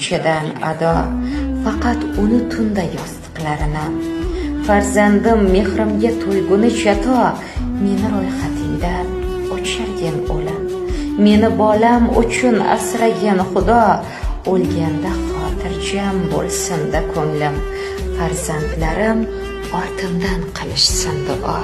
ichidan ado, faqat uni tunda yostiqlarini. Farzandim mehrimga to'ygunicha to, meni ro'yxatingdan o'chirgin o'lim. Meni bolam uchun asragin Xudo, o'lganda xotirjam bo'lsin-da ko'nglim. Farzandlarim ortimdan qilishsin duo.